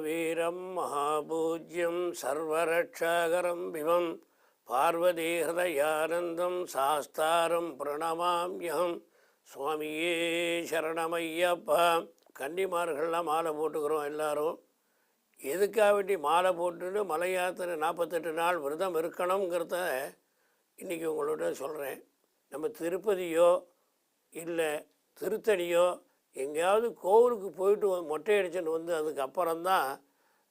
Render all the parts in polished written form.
வீரம் மகாபூஜ்யம் சர்வரட்சாகரம் விவம் பார்வதி ஹிருதயானந்தம் சாஸ்தாரம் பிரணமாம்யம். சுவாமியே சரணமையப்பா. கன்னிமார்கள்லாம் மாலை போட்டுக்கிறோம் எல்லாரும். எதுக்காக வேண்டி மாலை போட்டுன்னு மலை யாத்திரை 48 நாள் விரதம் இருக்கணுங்கிறத இன்றைக்கி உங்களோட சொல்கிறேன். நம்ம திருப்பதியோ இல்லை திருத்தணியோ எங்கேயாவது கோவிலுக்கு போயிட்டு மொட்டை அடிச்சுன்னு வந்து அதுக்கப்புறம்தான்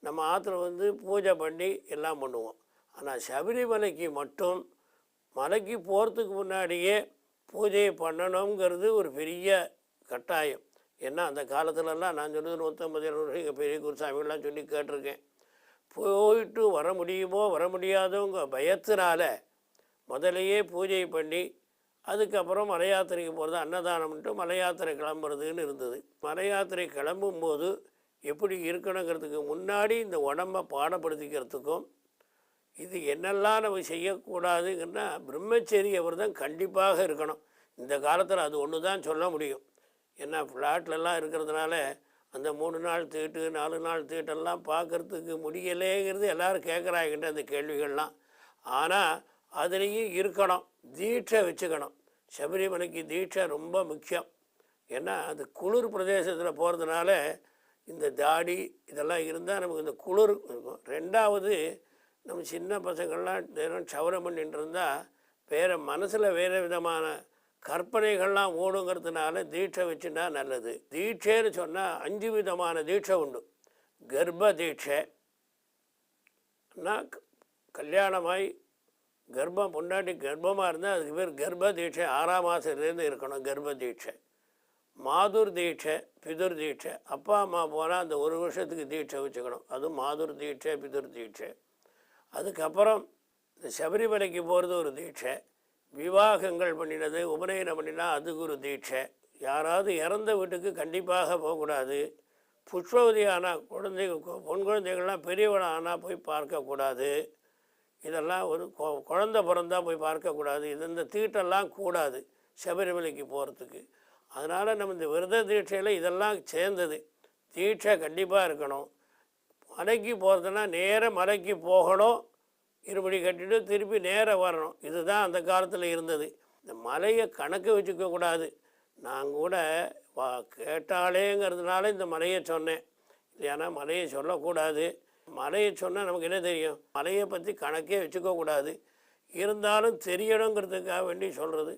நம்ம ஆற்றுல பூஜை பண்ணி எல்லாம் பண்ணுவோம். ஆனால் சபரிமலைக்கு மட்டும் மலைக்கு போகிறதுக்கு முன்னாடியே பூஜையை பண்ணணுங்கிறது ஒரு பெரிய கட்டாயம். ஏன்னா அந்த காலத்துலலாம் நான் சொன்னது 150 எங்கள் பெரிய குருசாமிகள்லாம் சொல்லி கேட்டிருக்கேன். போயிட்டு வர முடியுமோ வர முடியாதோங்க பயத்தினால முதலையே பூஜை பண்ணி அதுக்கப்புறம் மலை யாத்திரைக்கு போகிறது அன்னதானம்ன்ட்டு மலை யாத்திரை கிளம்புறதுன்னு இருந்தது. மலை யாத்திரை கிளம்பும்போது எப்படி இருக்கணுங்கிறதுக்கு முன்னாடி இந்த உடம்பை பாடப்படுத்திக்கிறதுக்கும் இது என்னெல்லாம் நம்ம செய்யக்கூடாதுங்கன்னா பிரம்மச்சரிய விரதம் கண்டிப்பாக இருக்கணும். இந்த காலத்தில் அது ஒன்று தான் சொல்ல முடியும். ஏன்னா ஃப்ளாட்லலாம் இருக்கிறதுனால அந்த 3 நாள் தீட்டு 4 நாள் தீட்டெல்லாம் பார்க்குறதுக்கு முடியலேங்கிறது எல்லோரும் கேட்குறாங்கிட்ட அந்த கேள்விகள்லாம். ஆனால் அதுலேயும் இருக்கணும், தீட்சை வச்சுக்கணும். சபரிமலைக்கு தீட்சை ரொம்ப முக்கியம். ஏன்னா அது குளிர் பிரதேசத்தில் போகிறதுனால இந்த தாடி இதெல்லாம் இருந்தால் நமக்கு இந்த குளிர் இருக்கும். ரெண்டாவது நம்ம சின்ன பசங்கள்லாம் தினம் சவரம் பண்ணிட்டு இருந்தால் வேறு மனசில் வேறு விதமான கற்பனைகள்லாம் ஓடுங்கிறதுனால தீட்சை வச்சுன்னா நல்லது. தீட்சைன்னு சொன்னால் 5 விதமான தீட்சை உண்டு. கர்ப்ப தீட்சைன்னா கல்யாணமாய் கர்ப்பம் பொண்டாட்டி கர்ப்பமாக இருந்தால் அதுக்கு பேர் கர்ப்ப தீட்சை, 6ஆம் மாதத்துலேருந்து இருக்கணும் கர்ப்ப தீட்சை. மாதுர் தீட்சை, பிதுர் தீட்சை, அப்பா அம்மா போனால் அந்த 1 வருஷத்துக்கு தீட்சை வச்சுக்கணும். அதுவும் மாதுர் தீட்சை பிதுர் தீட்சை. அதுக்கப்புறம் இந்த சபரிமலைக்கு போகிறது ஒரு தீட்சை. விவாகங்கள் பண்ணினது உபநயனம் பண்ணினா அதுக்கு ஒரு தீட்சை. யாராவது இறந்த வீட்டுக்கு கண்டிப்பாக போகக்கூடாது. புஷ்பவதி ஆனால் பொன் குழந்தைகள்லாம் பெரியவளாக ஆனால் போய் பார்க்கக்கூடாது. இதெல்லாம் ஒரு குழந்தை பிறந்தால் போய் பார்க்கக்கூடாது. இந்த தீட்டெல்லாம் கூடாது சபரிமலைக்கு போகிறதுக்கு. அதனால் நம்ம இந்த விரத தீட்சையில் இதெல்லாம் சேர்ந்தது. தீட்சை கண்டிப்பாக இருக்கணும். மலைக்கு போகிறதுனா நேராக மலைக்கு போகணும், இருபடி கட்டிட்டு திருப்பி நேராக வரணும். இதுதான் அந்த காலத்தில் இருந்தது. இந்த மலையை கணக்கு வச்சுக்கக்கூடாது. நான் கூட கேட்டாலேங்கிறதுனால இந்த மலையை சொன்னேன். இல்லையானா மலையை சொல்லக்கூடாது. மலையை சொன்னால் நமக்கு என்ன தெரியும்? மலையை பற்றி கணக்கே வச்சுக்கக்கூடாது. இருந்தாலும் தெரியணுங்கிறதுக்காக வேண்டி சொல்கிறது.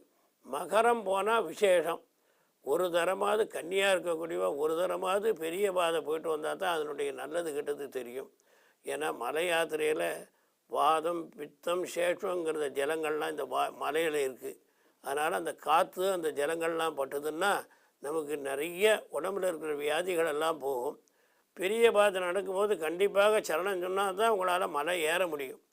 மகரம் போனால் விசேஷம். ஒரு தரமாவது கன்னியாக இருக்கக்கூடியவா ஒரு தரமாவது பெரிய பாதை போயிட்டு வந்தால் தான் அதனுடைய நல்லது கெட்டது தெரியும். ஏன்னா மலை யாத்திரையில் வாதம் பித்தம் சேஷங்கிறத ஜலங்கள்லாம் இந்த மலையில் இருக்குது. அதனால் அந்த காற்று அந்த ஜலங்கள்லாம் பட்டுதுன்னா நமக்கு நிறைய உடம்புல இருக்கிற வியாதிகள் எல்லாம் போகும். பெரிய பாதை நடக்கும்போது கண்டிப்பாக சரணம் சொன்னால் தான் உங்களால் மலை ஏற முடியும்.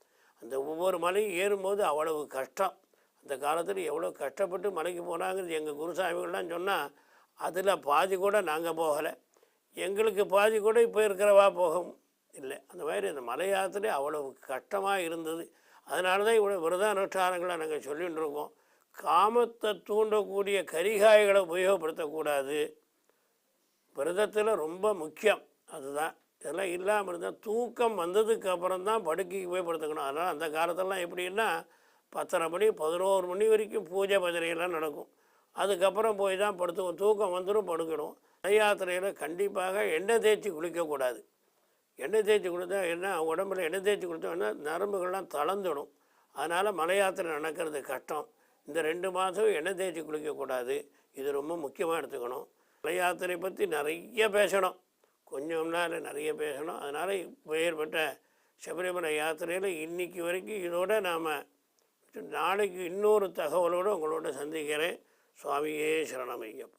அந்த ஒவ்வொரு மலையும் ஏறும்போது அவ்வளவு கஷ்டம். அந்த காலத்தில் எவ்வளோ கஷ்டப்பட்டு மலைக்கு போனாங்கிறது எங்கள் குருசாமிகள்லாம் சொன்னால் அதில் பாதி கூட நாங்கள் போகலை. எங்களுக்கு பாதி கூட இப்போ இருக்கிறவா போகும் இல்லை. அந்த மாதிரி அந்த மலை யாத்திரை அவ்வளவு கஷ்டமாக இருந்தது. அதனால தான் இவ்வளோ விரத அனுஷ்டானங்களை நாங்கள் சொல்லிகிட்டு இருக்கோம். காமத்தை தூண்டக்கூடிய கரிகாய்களை உபயோகப்படுத்தக்கூடாது. விரதத்தில் ரொம்ப முக்கியம் அதுதான். இதெல்லாம் இல்லாமல் இருந்தால் தூக்கம் வந்ததுக்கு அப்புறம் தான் படுக்கைக்கு போய் படுத்துக்கணும். அதனால் அந்த காலத்திலலாம் எப்படின்னா 10:30 மணி 11 மணி வரைக்கும் பூஜை பஜனையெல்லாம் நடக்கும். அதுக்கப்புறம் போய் தான் படுத்துக்கும். தூக்கம் வந்துடும், படுக்கணும். மலை யாத்திரையில் கண்டிப்பாக எண்ணெய் தேய்ச்சி குளிக்கக்கூடாது. எண்ணெய் தேய்ச்சி கொடுத்தா என்ன உடம்புல எண்ணெய் தேய்ச்சி கொடுத்தோன்னா நரம்புகள்லாம் தளர்ந்துடும். அதனால் மலை யாத்திரை நடக்கிறது கஷ்டம். இந்த 2 மாதம் எண்ணெய் தேய்ச்சி குளிக்கக்கூடாது. இது ரொம்ப முக்கியமாக எடுத்துக்கணும். மலை யாத்திரை பற்றி நிறைய பேசணும், கொஞ்சம்னா நிறைய பேசணும். அதனால் ஏற்பட்ட சபரிமலை யாத்திரையில் இன்றைக்கி வரைக்கும் இதோட நாம் நாளைக்கு இன்னொரு தகவலோடு உங்களோட சந்திக்கிறேன். சுவாமியே சரணமையப்பா.